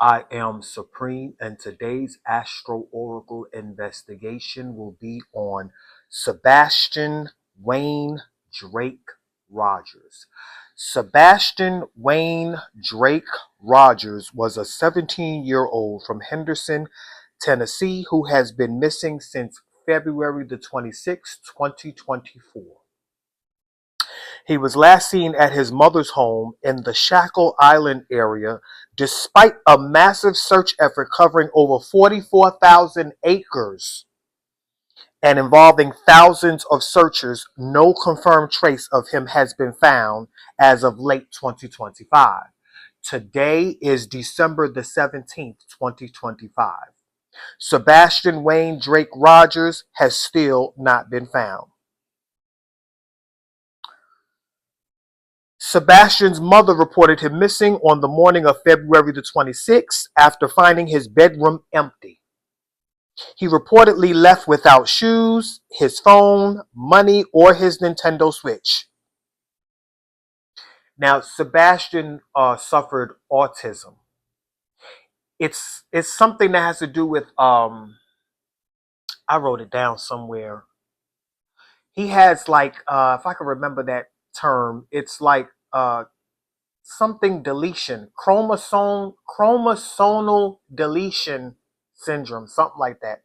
I am Supreme, and today's Astro Oracle investigation will be on Sebastian Wayne Drake Rogers. Sebastian Wayne Drake Rogers was a 17-year-old from Henderson, Tennessee, who has been missing since February the 26th, 2024. He was last seen at his mother's home in the Shackle Island area. Despite a massive search effort covering over 44,000 acres and involving thousands of searchers, no confirmed trace of him has been found as of late 2025. Today is December the 17th, 2025. Sebastian Wayne Drake Rogers has still not been found. Sebastian's mother reported him missing on the morning of February the 26th after finding his bedroom empty. He reportedly left without shoes, his phone, money, or his Nintendo Switch. Now, Sebastian suffered autism. It's something that has to do with I wrote it down somewhere. He has like if I can remember that term, it's like something deletion, chromosomal deletion syndrome, something like that.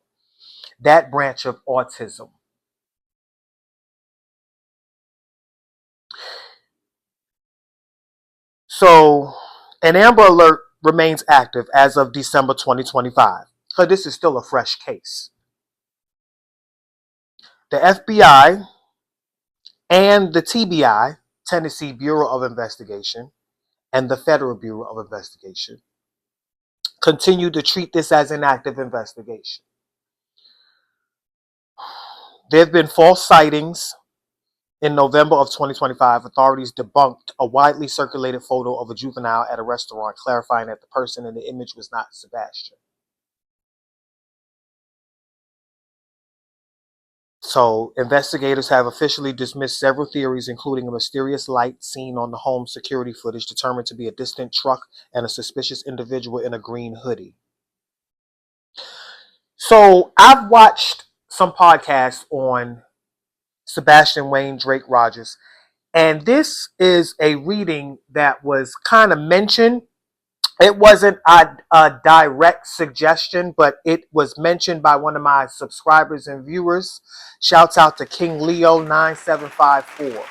That branch of autism. So, an Amber Alert remains active as of December 2025. So this is still a fresh case. The FBI and the TBI, Tennessee Bureau of Investigation, and the Federal Bureau of Investigation continue to treat this as an active investigation. There have been false sightings. In November of 2025, authorities debunked a widely circulated photo of a juvenile at a restaurant, clarifying that the person in the image was not Sebastian. So, investigators have officially dismissed several theories, including a mysterious light seen on the home security footage determined to be a distant truck and a suspicious individual in a green hoodie. So, I've watched some podcasts on Sebastian Wayne Drake Rogers, and this is a reading that was kind of mentioned. It wasn't a direct suggestion, but it was mentioned by one of my subscribers and viewers. Shouts out to King Leo 9754.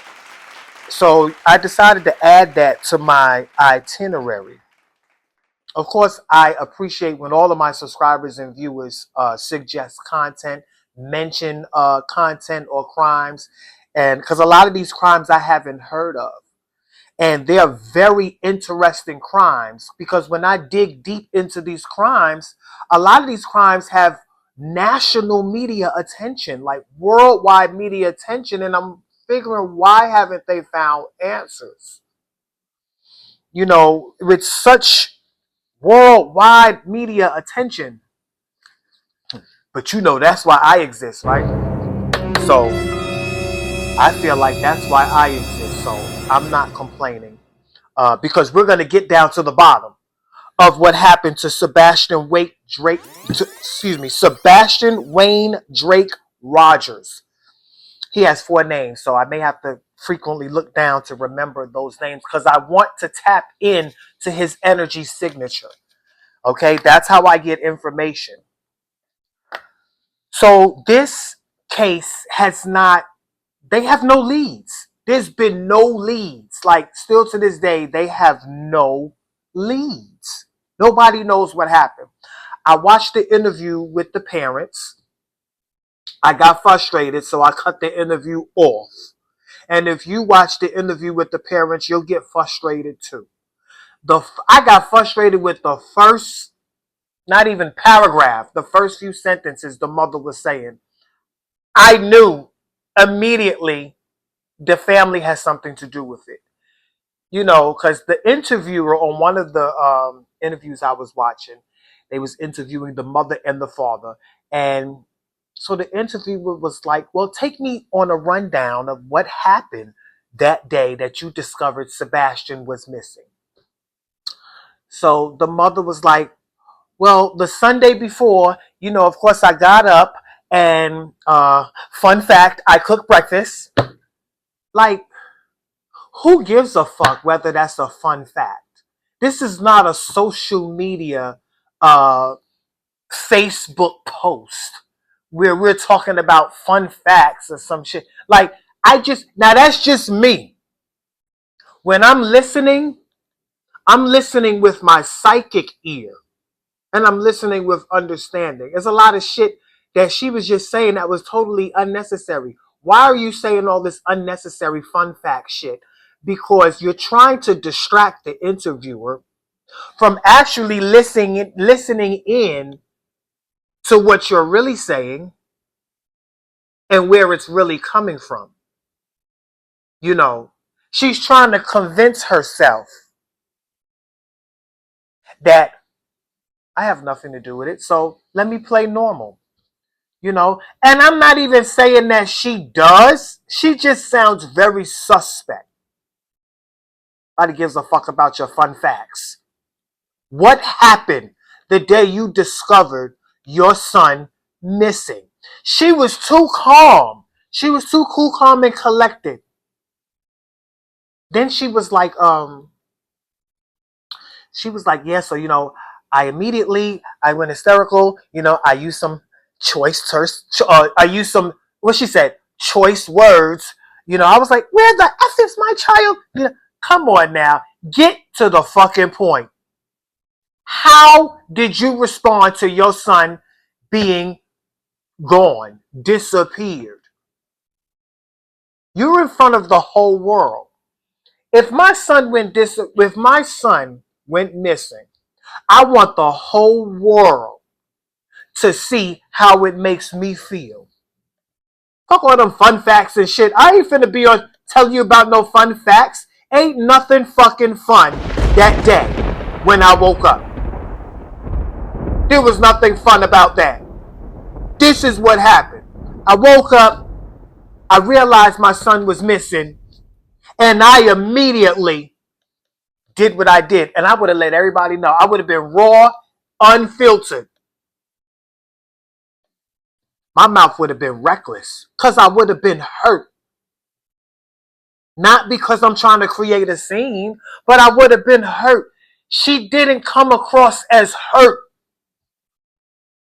So I decided to add that to my itinerary. Of course, I appreciate when all of my subscribers and viewers suggest content, mention content or crimes, and because a lot of these crimes I haven't heard of. And they are very interesting crimes because when I dig deep into these crimes, a lot of these crimes have national media attention, like worldwide media attention. And I'm figuring, why haven't they found answers? You know, with such worldwide media attention. But you know, that's why I exist, right? So I feel like that's why I exist. So I'm not complaining because we're going to get down to the bottom of what happened to Sebastian Wayne Drake Rogers. He has 4 names, so I may have to frequently look down to remember those names because I want to tap in to his energy signature. Okay, that's how I get information. So this case they have no leads. There's been no leads. Like, still to this day, they have no leads. Nobody knows what happened. I watched the interview with the parents. I got frustrated, so I cut the interview off. And if you watch the interview with the parents, you'll get frustrated too. I got frustrated with the first, not even paragraph, the first few sentences the mother was saying. I knew immediately the family has something to do with it. You know, because the interviewer on one of the interviews I was watching, they was interviewing the mother and the father. And so the interviewer was like, well, take me on a rundown of what happened that day that you discovered Sebastian was missing. So the mother was like, Well, the Sunday before, of course, I got up and fun fact, I cooked breakfast. Like, who gives a fuck whether that's a fun fact? This is not a social media uh, Facebook post where we're talking about fun facts or some shit. Like, now that's just me. When I'm listening with my psychic ear and I'm listening with understanding. There's a lot of shit that she was just saying that was totally unnecessary. Why are you saying all this unnecessary fun fact shit? Because you're trying to distract the interviewer from actually listening in to what you're really saying and where it's really coming from. She's trying to convince herself that I have nothing to do with it, so let me play normal. And I'm not even saying that she does. She just sounds very suspect. Nobody gives a fuck about your fun facts. What happened the day you discovered your son missing? She was too calm. She was too cool, calm, and collected. Then she was like, yeah, so, I went hysterical. I used some I used some, what she said, choice words. I was like, where the F is my child? Come on now. Get to the fucking point. How did you respond to your son being gone, disappeared? You're in front of the whole world. If my son went missing, I want the whole world to see how it makes me feel. Fuck all them fun facts and shit. I ain't finna be on tell you about no fun facts. Ain't nothing fucking fun that day when I woke up. There was nothing fun about that. This is what happened. I woke up, I realized my son was missing, and I immediately did what I did. And I would have let everybody know. I would have been raw, unfiltered. My mouth would have been reckless because I would have been hurt. Not because I'm trying to create a scene, but I would have been hurt. She didn't come across as hurt.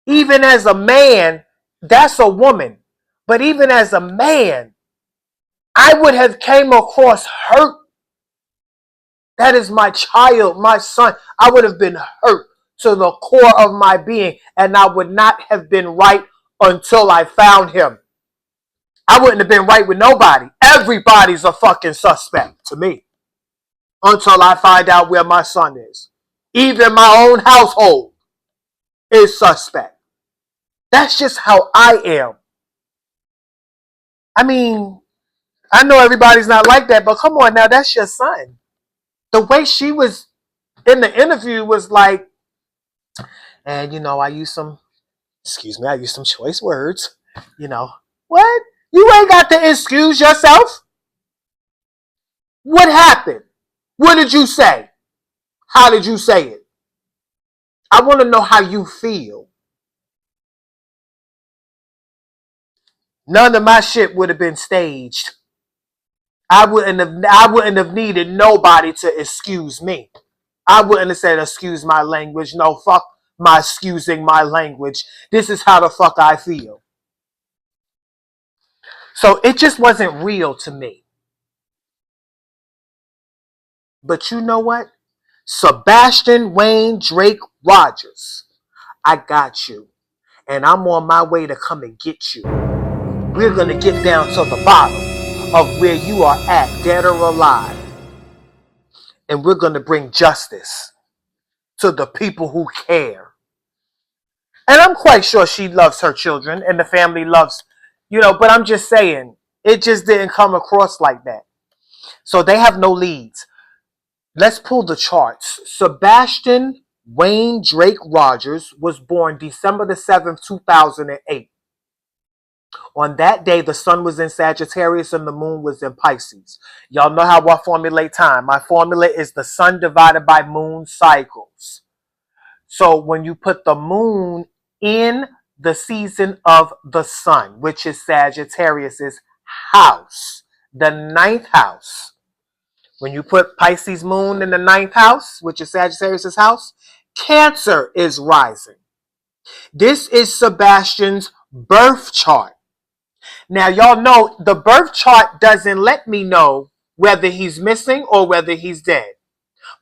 Even as a man, that's a woman. But even as a man, I would have came across hurt. That is my child, my son. I would have been hurt to the core of my being, and I would not have been right until I found him. I wouldn't have been right with nobody. Everybody's a fucking suspect to me until I find out where my son is. Even my own household is suspect. That's just how I am. I mean, I know everybody's not like that, but come on now, that's your son. The way she was in the interview was like, and I used some choice words. What? You ain't got to excuse yourself. What happened? What did you say? How did you say it? I want to know how you feel. None of my shit would have been staged. I wouldn't have needed nobody to excuse me. I wouldn't have said excuse my language. No, fuck my excusing my language. This is how the fuck I feel. So it just wasn't real to me. But you know what? Sebastian Wayne Drake Rogers, I got you. And I'm on my way to come and get you. We're going to get down to the bottom of where you are at, dead or alive. And we're going to bring justice to the people who care. And I'm quite sure she loves her children and the family loves, but I'm just saying, it just didn't come across like that. So they have no leads. Let's pull the charts. Sebastian Wayne Drake Rogers was born December the 7th, 2008. On that day, the sun was in Sagittarius and the moon was in Pisces. Y'all know how I formulate time. My formula is the sun divided by moon cycles. So when you put the moon in the season of the sun, which is Sagittarius's house, the ninth house. When you put Pisces moon in the ninth house, which is Sagittarius's house, Cancer is rising. This is Sebastian's birth chart. Now, y'all know the birth chart doesn't let me know whether he's missing or whether he's dead.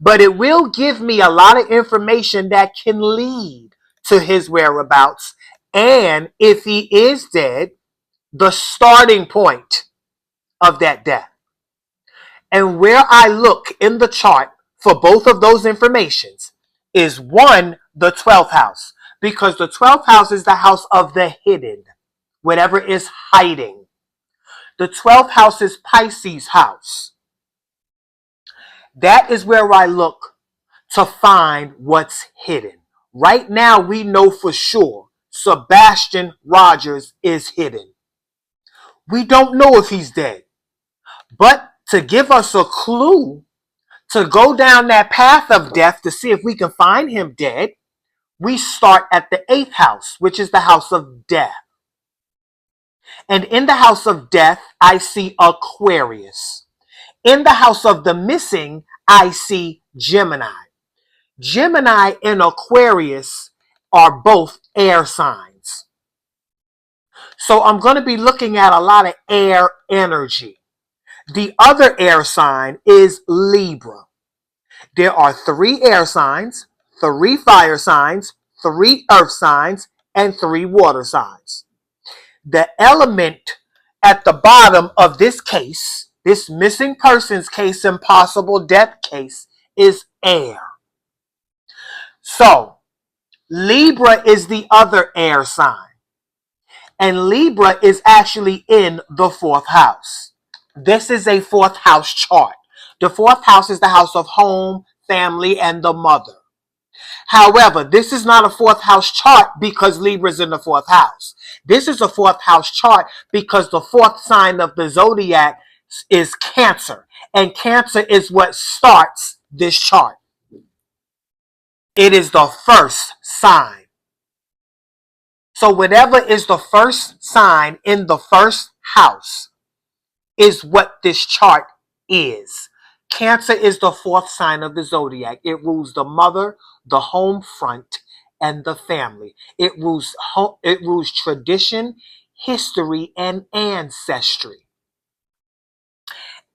But it will give me a lot of information that can lead to his whereabouts. And if he is dead, the starting point of that death. And where I look in the chart for both of those informations is one, the 12th house. Because the 12th house is the house of the hidden, whatever is hiding. The 12th house is Pisces' house. That is where I look to find what's hidden. Right now, we know for sure Sebastian Rogers is hidden. We don't know if he's dead. But to give us a clue to go down that path of death to see if we can find him dead, we start at the 8th house, which is the house of death. And in the house of death, I see Aquarius. In the house of the missing, I see Gemini. Gemini and Aquarius are both air signs. So I'm going to be looking at a lot of air energy. The other air sign is Libra. There are 3 air signs, 3 fire signs, 3 earth signs, and 3 water signs. The element at the bottom of this case, this missing persons case, impossible death case, is air. So, Libra is the other air sign. And Libra is actually in the 4th house. This is a 4th house chart. The 4th house is the house of home, family, and the mother. However, this is not a 4th house chart because Libra is in the 4th house. This is a 4th house chart because the 4th sign of the zodiac is Cancer. And Cancer is what starts this chart. It is the first sign. So whatever is the first sign in the first house is what this chart is. Cancer is the 4th sign of the zodiac. It rules the mother, the home front, and the family. It rules tradition, history, and ancestry.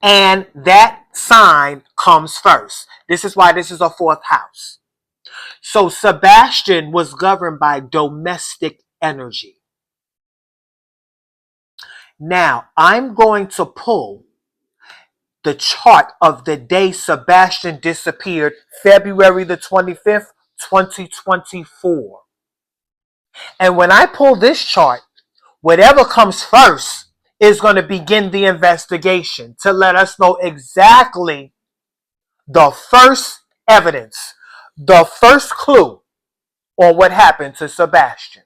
And that sign comes first. This is why this is a 4th house. So Sebastian was governed by domestic energy. Now, I'm going to pull the chart of the day Sebastian disappeared, February the 25th, 2024. And when I pull this chart, whatever comes first is going to begin the investigation to let us know exactly the first evidence, the first clue on what happened to Sebastian.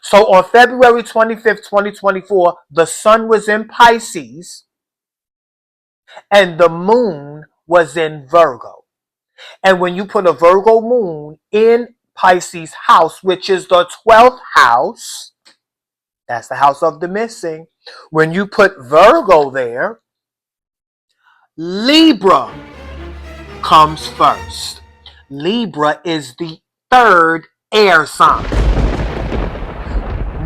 So on February 25th, 2024, the sun was in Pisces and the moon was in Virgo. And when you put a Virgo moon in Pisces house, which is the 12th house, that's the house of the missing. When you put Virgo there, Libra comes first. Libra is the 3rd air sign.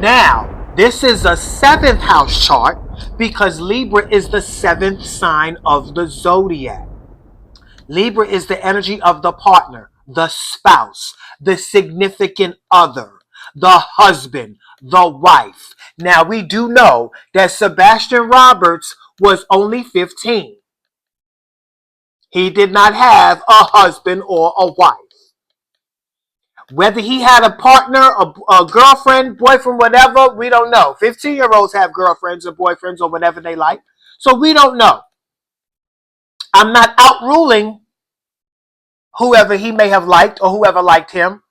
Now, this is a 7th house chart because Libra is the 7th sign of the zodiac. Libra is the energy of the partner, the spouse, the significant other, the husband, the wife. Now, we do know that Sebastian Roberts was only 15. He did not have a husband or a wife. Whether he had a partner, a girlfriend, boyfriend, whatever, we don't know. 15-year-olds have girlfriends or boyfriends or whatever they like. So we don't know. I'm not outruling whoever he may have liked or whoever liked him.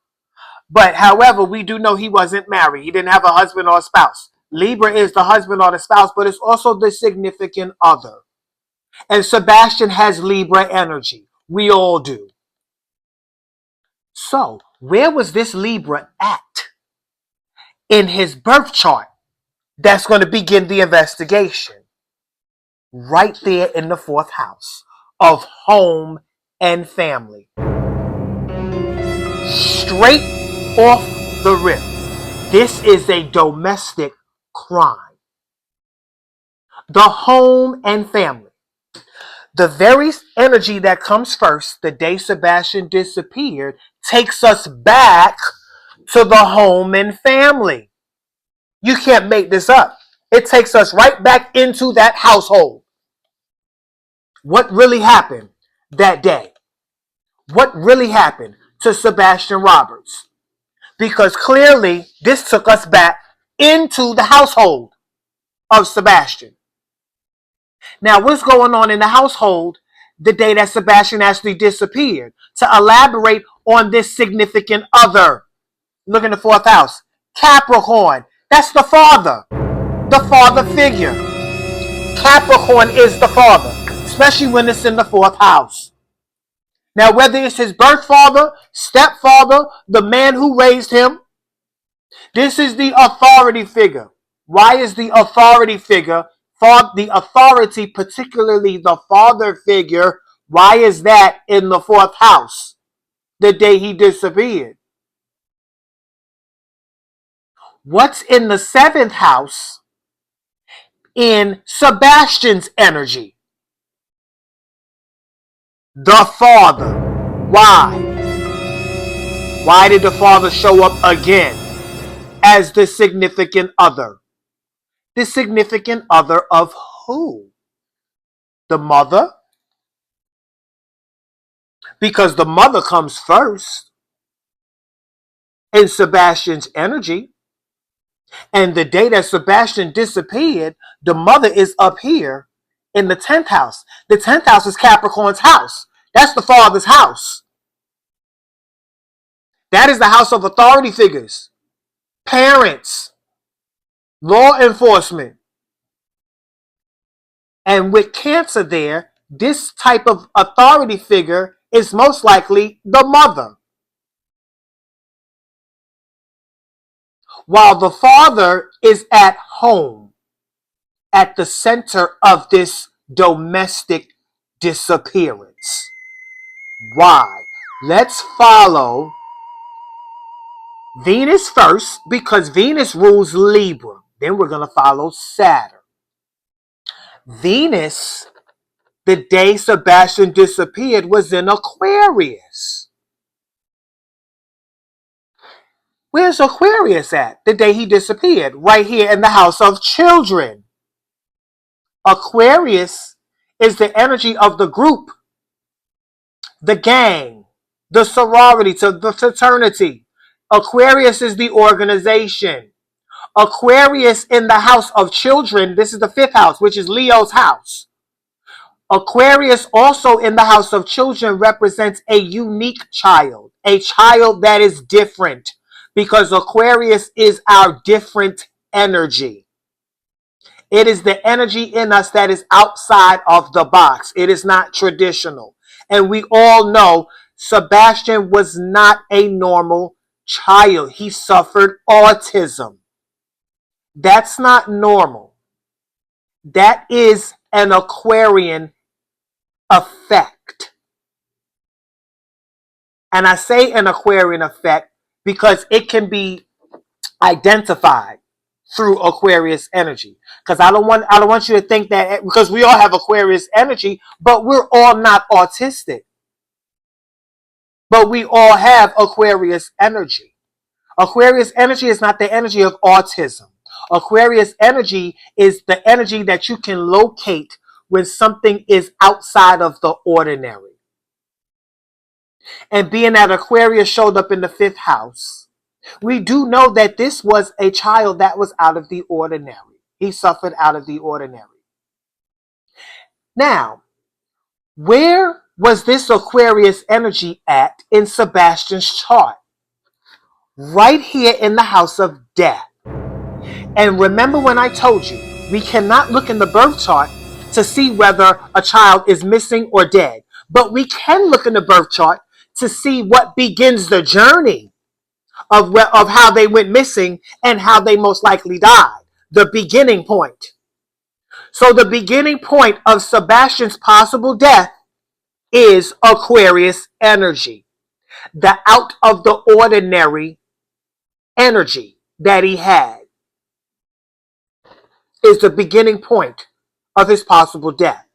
But however, we do know he wasn't married. He didn't have a husband or a spouse. Libra is the husband or the spouse, but it's also the significant other. And Sebastian has Libra energy. We all do. So Where was this Libra at in his birth chart? That's going to begin the investigation. Right there in the fourth house of home and family. Straight off the rip. This is a domestic crime. The home and family. The very energy that comes first, the day Sebastian disappeared, takes us back to the home and family. You can't make this up. It takes us right back into that household. What really happened that day? What really happened to Sebastian Roberts? Because clearly this took us back into the household of Sebastian. Now, what's going on in the household the day that Sebastian actually disappeared? To elaborate on this significant other. Look in the fourth house. Capricorn. That's the father figure. Capricorn is the father, especially when it's in the fourth house. Now, whether it's his birth father, stepfather, the man who raised him, this is the authority figure. Why is the authority figure, the authority, particularly the father figure, why is that in the fourth house the day he disappeared? What's in the seventh house in Sebastian's energy? The father. Why? Why did the father show up again as the significant other? The significant other of who? The mother? Because the mother comes first in Sebastian's energy. And the day that Sebastian disappeared, the mother is up here in the 10th house. The 10th house is Capricorn's house. That's the father's house. That is the house of authority figures, parents, law enforcement. And with Cancer there, this type of authority figure is most likely the mother. While the father is at home, at the center of this domestic disappearance. Why? Let's follow Venus first, because Venus rules Libra. Then we're going to follow Saturn. Venus, the day Sebastian disappeared, was in Aquarius. Where's Aquarius at the day he disappeared? Right here in the house of children. Aquarius is the energy of the group, the gang, the sorority, the fraternity. Aquarius is the organization. Aquarius in the house of children, this is the fifth house, which is Leo's house. Aquarius also in the house of children represents a unique child, a child that is different, because Aquarius is our different energy. It is the energy in us that is outside of the box. It is not traditional. And we all know Sebastian was not a normal child. He suffered autism. That's not normal. That is an Aquarian effect. And I say an Aquarian effect because it can be identified through Aquarius energy. Because I don't want you to think that, because we all have Aquarius energy, but we're all not autistic. But we all have Aquarius energy. Aquarius energy is not the energy of autism. Aquarius energy is the energy that you can locate when something is outside of the ordinary. And being that Aquarius showed up in the fifth house, we do know that this was a child that was out of the ordinary. He suffered out of the ordinary. Now, where was this Aquarius energy at in Sebastian's chart? Right here in the house of death. And remember when I told you, we cannot look in the birth chart to see whether a child is missing or dead. But we can look in the birth chart to see what begins the journey of how they went missing and how they most likely died. The beginning point. So the beginning point of Sebastian's possible death is Aquarius energy. The out of the ordinary energy that he had is the beginning point of his possible death.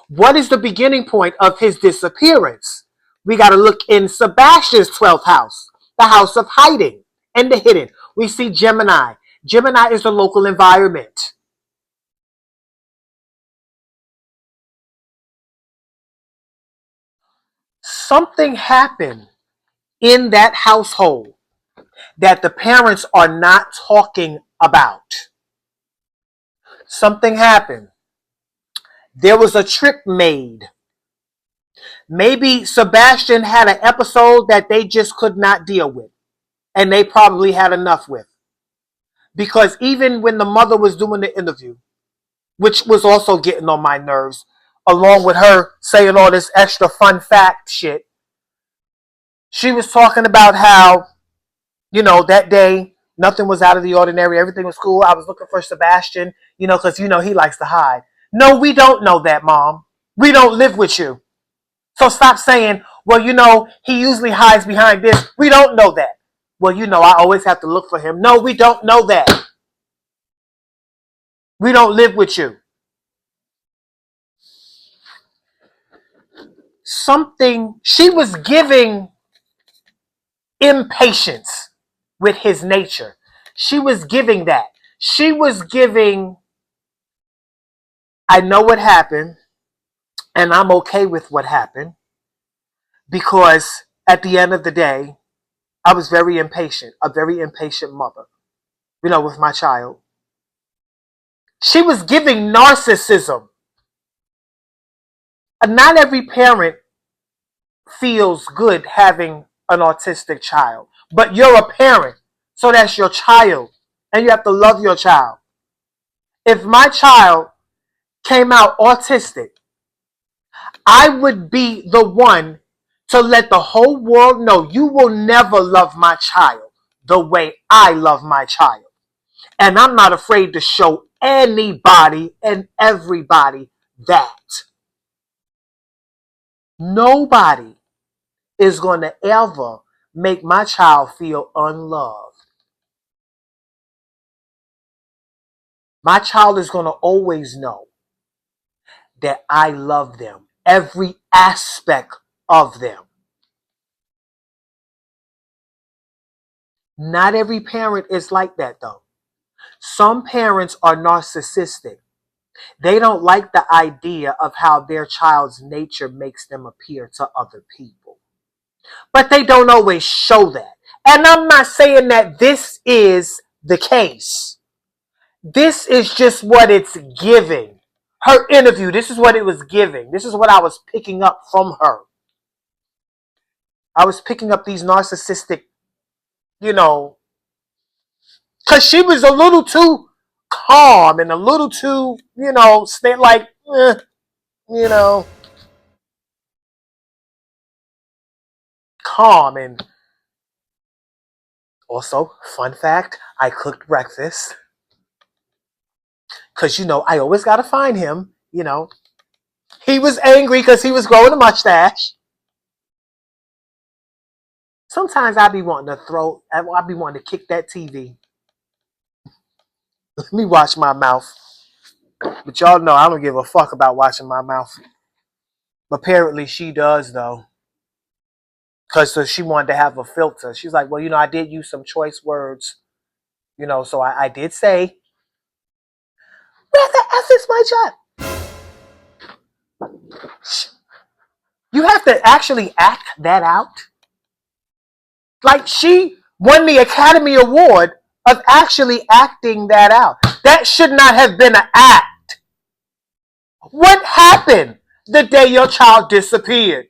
What is the beginning point of his disappearance? We got to look in Sebastian's 12th house, the house of hiding and the hidden. We see Gemini. Gemini is the local environment. Something happened in that household that the parents are not talking about. Something happened. There was a trick made. Maybe Sebastian had an episode that they just could not deal with, and they probably had enough with. Because even when the mother was doing the interview, which was also getting on my nerves, along with her saying all this extra fun fact shit, she was talking about how, that day, nothing was out of the ordinary. Everything was cool. I was looking for Sebastian, because, he likes to hide. No, we don't know that, Mom. We don't live with you. So stop saying, well, he usually hides behind this. We don't know that. Well, I always have to look for him. No, we don't know that. We don't live with you. She was giving impatience with his nature. She was giving that. She was giving, I know what happened, and I'm okay with what happened, because at the end of the day, I was very impatient, a very impatient mother, with my child. She was giving narcissism. Not every parent feels good having an autistic child, but you're a parent, so that's your child, and you have to love your child. If my child came out autistic, I would be the one to let the whole world know you will never love my child the way I love my child. And I'm not afraid to show anybody and everybody that. Nobody is going to ever make my child feel unloved. My child is going to always know that I love them, every aspect of them. Not every parent is like that, though. Some parents are narcissistic. They don't like the idea of how their child's nature makes them appear to other people. But they don't always show that. And I'm not saying that this is the case. This is just what it's giving. Her interview, this is what it was giving. This is what I was picking up from her. I was picking up these narcissistic, because she was a little too calm and a little too, stay like, calm. And also, fun fact, I cooked breakfast. Because, I always got to find him, He was angry because he was growing a mustache. Sometimes I be wanting to kick that TV. Let me watch my mouth. But y'all know I don't give a fuck about watching my mouth. Apparently she does, though. Because she wanted to have a filter. She's like, well, I did use some choice words. So I did say, where the F is my child? You have to actually act that out. Like, she won the Academy Award of actually acting that out. That should not have been an act. What happened the day your child disappeared?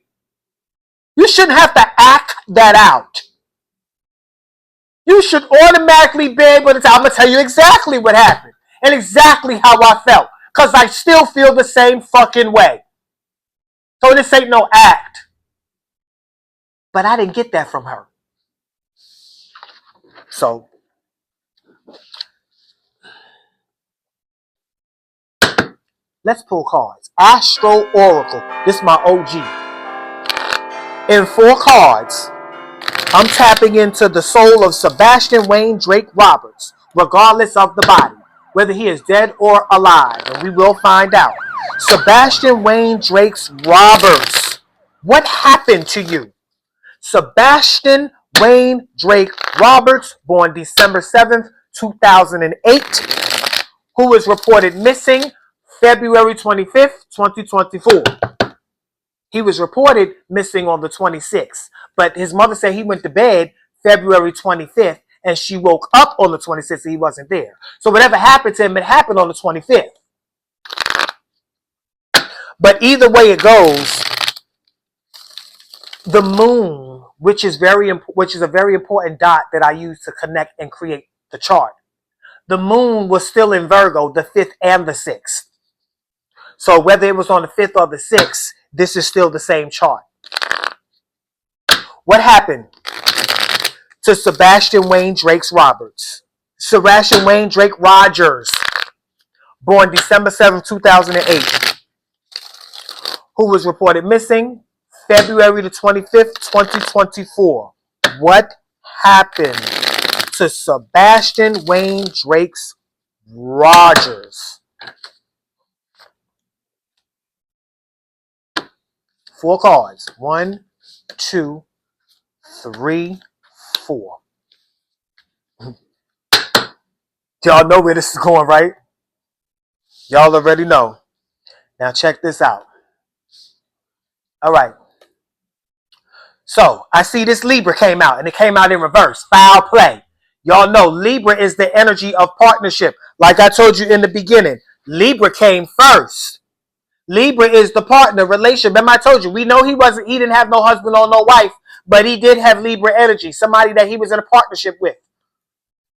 You shouldn't have to act that out. You should automatically be able to I'm going to tell you exactly what happened and exactly how I felt, because I still feel the same fucking way. So this ain't no act. But I didn't get that from her. So let's pull cards. Astro Oracle. This is my OG. In 4 cards, I'm tapping into the soul of Sebastian Wayne Drake Roberts, regardless of the body, whether he is dead or alive, and we will find out. Sebastian Wayne Drake Roberts, what happened to you? Sebastian Wayne Drake Roberts, born December 7th, 2008, who was reported missing February 25th, 2024. He was reported missing on the 26th, but his mother said he went to bed February 25th, and she woke up on the 26th and he wasn't there. So whatever happened to him, it happened on the 25th. But either way it goes, the moon, which is a very important dot that I use to connect and create the chart. The moon was still in Virgo, the 5th and the 6th. So whether it was on the 5th or the 6th, this is still the same chart. What happened to Sebastian Wayne Drake Roberts? Sebastian Wayne Drake Rogers, born December 7, 2008, who was reported missing February the 25th, 2024. What happened to Sebastian Wayne Drake Rogers? 4 cards. 1, 2, 3, 4. Y'all know where this is going, right? Y'all already know. Now check this out. All right. So I see this Libra came out, and it came out in reverse. Foul play. Y'all know Libra is the energy of partnership. Like I told you in the beginning, Libra came first. Libra is the partner relation. Remember I told you, we know he didn't have no husband or no wife, but he did have Libra energy. Somebody that he was in a partnership with.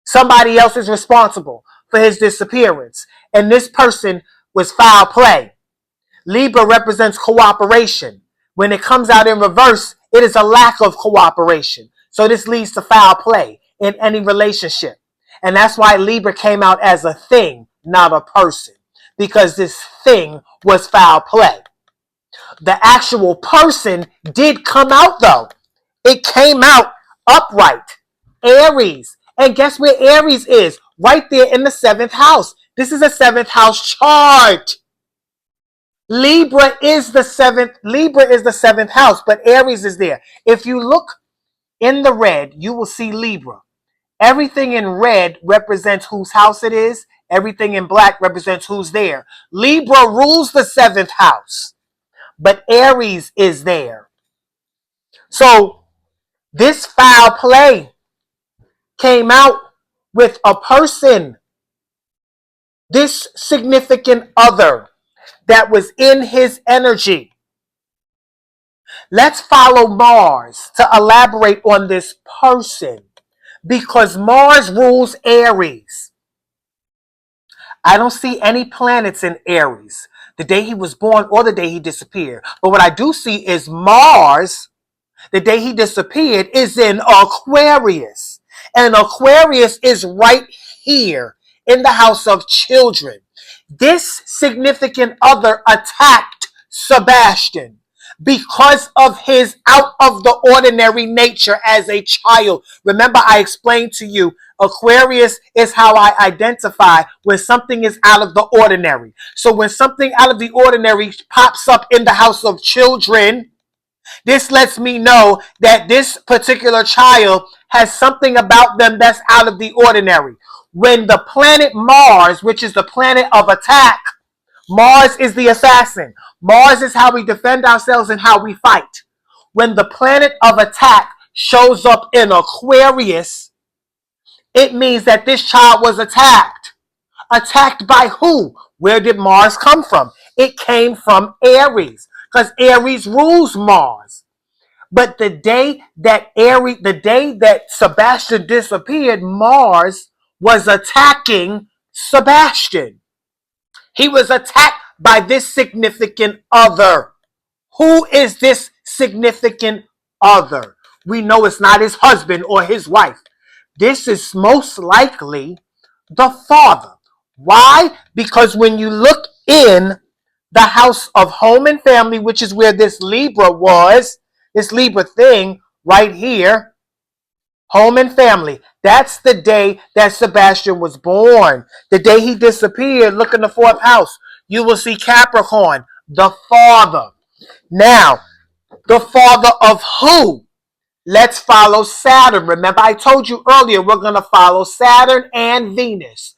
Somebody else is responsible for his disappearance. And this person was foul play. Libra represents cooperation. When it comes out in reverse, it is a lack of cooperation. So this leads to foul play in any relationship. And that's why Libra came out as a thing, not a person. Because this thing was foul play. The actual person did come out though. It came out upright. Aries. And guess where Aries is? Right there in the 7th house. This is a 7th house chart. Libra is the 7th house, but Aries is there. If you look in the red, you will see Libra. Everything in red represents whose house it is. Everything in black represents who's there. Libra rules the 7th house, but Aries is there. So this foul play came out with a person, this significant other that was in his energy. Let's follow Mars to elaborate on this person, because Mars rules Aries. I don't see any planets in Aries, the day he was born or the day he disappeared. But what I do see is Mars, the day he disappeared, is in Aquarius. And Aquarius is right here in the house of children. This significant other attacked Sebastian because of his out of the ordinary nature as a child. Remember, I explained to you, Aquarius is how I identify when something is out of the ordinary. So when something out of the ordinary pops up in the house of children, this lets me know that this particular child has something about them that's out of the ordinary. When the planet Mars, which is the planet of attack, Mars is the assassin. Mars is how we defend ourselves and how we fight. When the planet of attack shows up in Aquarius, it means that this child was attacked. Attacked by who? Where did Mars come from? It came from Aries, because Aries rules Mars. But the day that Sebastian disappeared, Mars was attacking Sebastian. He was attacked by this significant other. Who is this significant other? We know it's not his husband or his wife. This is most likely the father. Why? Because when you look in the house of home and family, which is where this Libra was, this Libra thing right here, home and family. That's the day that Sebastian was born. The day he disappeared, look in the fourth house. You will see Capricorn, the father. Now, the father of who? Let's follow Saturn. Remember, I told you earlier, we're going to follow Saturn and Venus.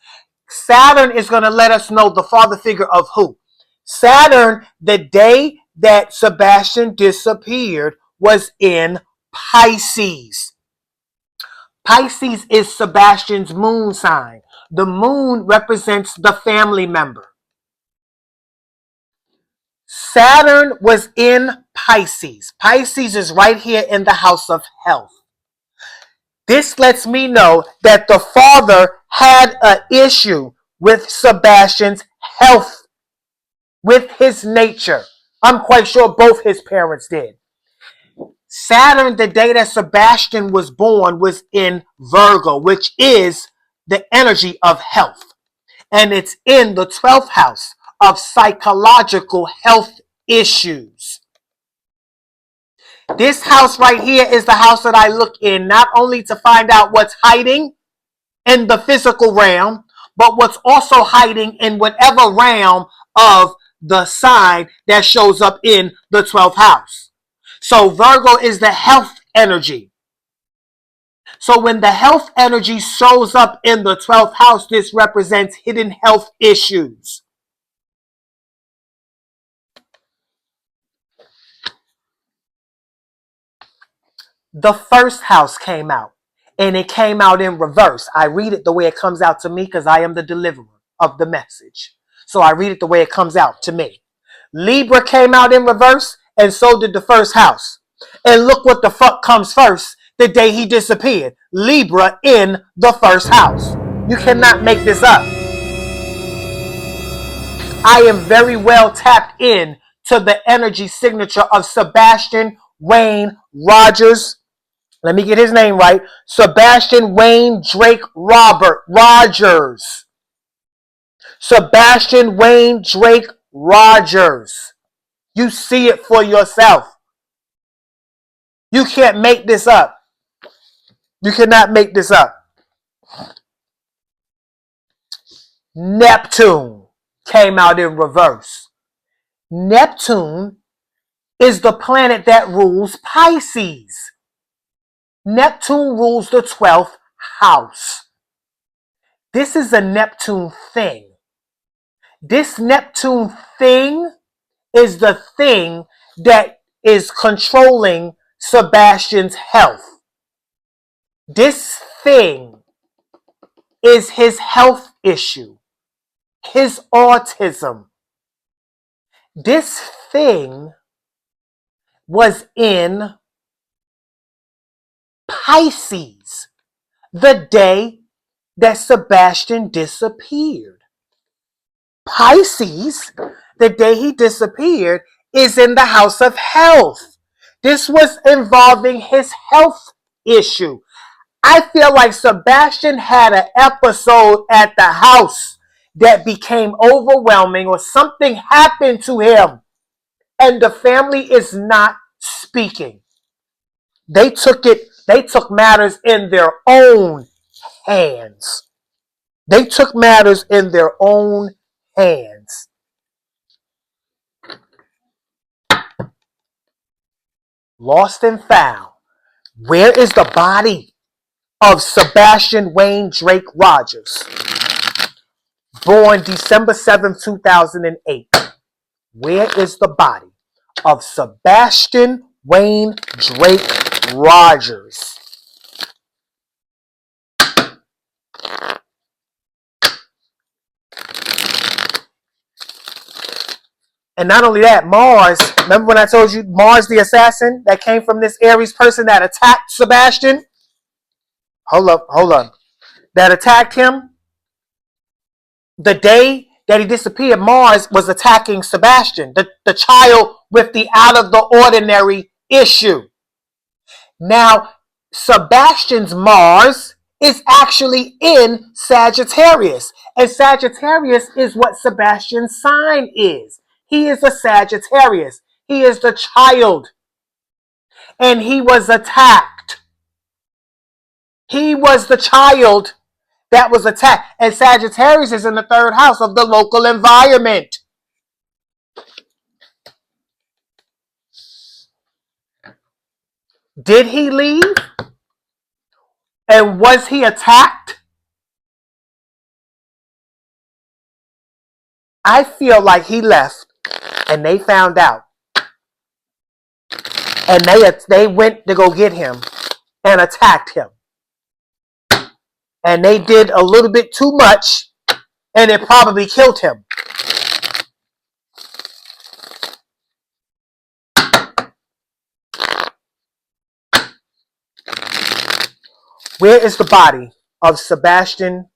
Saturn is going to let us know the father figure of who. Saturn, the day that Sebastian disappeared, was in Pisces. Pisces is Sebastian's moon sign. The moon represents the family member. Saturn was in Pisces. Pisces is right here in the house of health. This lets me know that the father had an issue with Sebastian's health, with his nature. I'm quite sure both his parents did. Saturn, the day that Sebastian was born, was in Virgo, which is the energy of health. And it's in the 12th house of psychological health issues. This house right here is the house that I look in, not only to find out what's hiding in the physical realm, but what's also hiding in whatever realm of the sign that shows up in the 12th house. So Virgo is the health energy. So when the health energy shows up in the 12th house, this represents hidden health issues. The first house came out, and it came out in reverse. I read it the way it comes out to me because I am the deliverer of the message. So I read it the way it comes out to me. Libra came out in reverse, and so did the first house. And look what the fuck comes first the day he disappeared. Libra in the first house. You cannot make this up. I am very well tapped in to the energy signature of Sebastian Wayne Rogers. Let me get his name right. Sebastian Wayne Drake Robert Rogers. Sebastian Wayne Drake Rogers. You see it for yourself. You can't make this up. You cannot make this up. Neptune came out in reverse. Neptune is the planet that rules Pisces. Neptune rules the 12th house. This is a Neptune thing. This Neptune thing is the thing that is controlling Sebastian's health. This thing is his health issue, his autism. This thing was in Pisces the day that Sebastian disappeared. Pisces, the day he disappeared, is in the house of health. This was involving his health issue. I feel like Sebastian had an episode at the house that became overwhelming, or something happened to him and the family is not speaking. They took matters in their own hands. They took matters in their own hands. Lost and found. Where is the body of Sebastian Wayne Drake Rogers? Born December 7th, 2008. Where is the body of Sebastian Wayne Drake Rogers? And not only that, Mars, remember when I told you Mars the assassin that came from this Aries person that attacked Sebastian? Hold up. That attacked him? The day that he disappeared, Mars was attacking Sebastian, the child with the out of the ordinary issue. Now, Sebastian's Mars is actually in Sagittarius. And Sagittarius is what Sebastian's sign is. He is a Sagittarius. He is the child. And he was attacked. He was the child that was attacked. And Sagittarius is in the third house of the local environment. Did he leave? And was he attacked? I feel like he left and they found out. And they went to go get him and attacked him. And they did a little bit too much and it probably killed him. Where is the body of Sebastian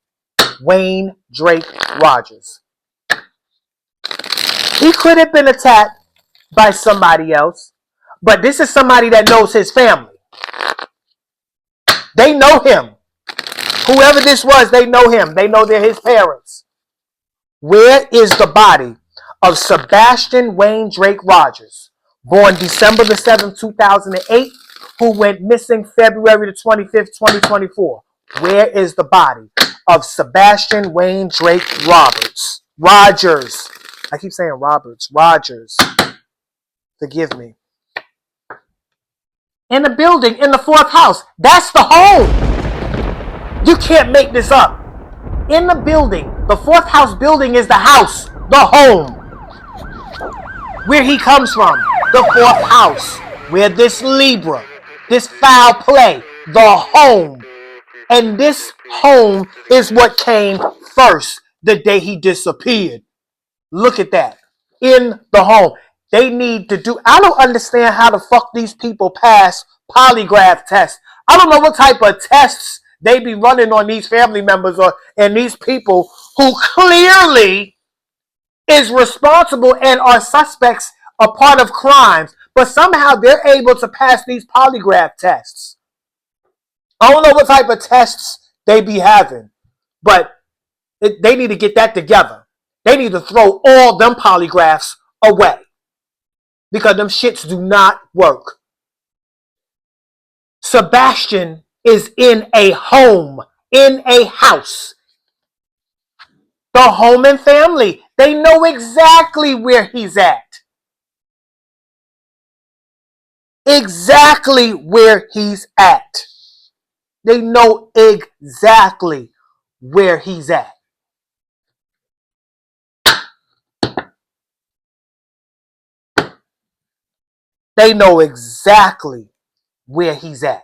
Wayne Drake Rogers? He could have been attacked by somebody else, but this is somebody that knows his family. They know him. Whoever this was, they know him. They know they're his parents. Where is the body of Sebastian Wayne Drake Rogers, born December the 7th, 2008, who went missing February the 25th, 2024? Where is the body of Sebastian Wayne Drake Rogers? I keep saying Roberts. Rogers. Forgive me. In the building, in the fourth house. That's the home. You can't make this up. In the building, the fourth house building is the house, the home. Where he comes from, the fourth house. Where this Libra, this foul play, the home. And this home is what came first the day he disappeared. Look at that. In the home. They need to do, I don't understand how the fuck these people pass polygraph tests. I don't know what type of tests they be running on these family members and these people who clearly is responsible and are suspects a part of crimes, but somehow they're able to pass these polygraph tests. I don't know what type of tests they be having, but they need to get that together. They need to throw all them polygraphs away because them shits do not work. Sebastian is in a home, in a house. The home and family, they know exactly where he's at. Exactly where he's at. They know exactly where he's at. They know exactly where he's at.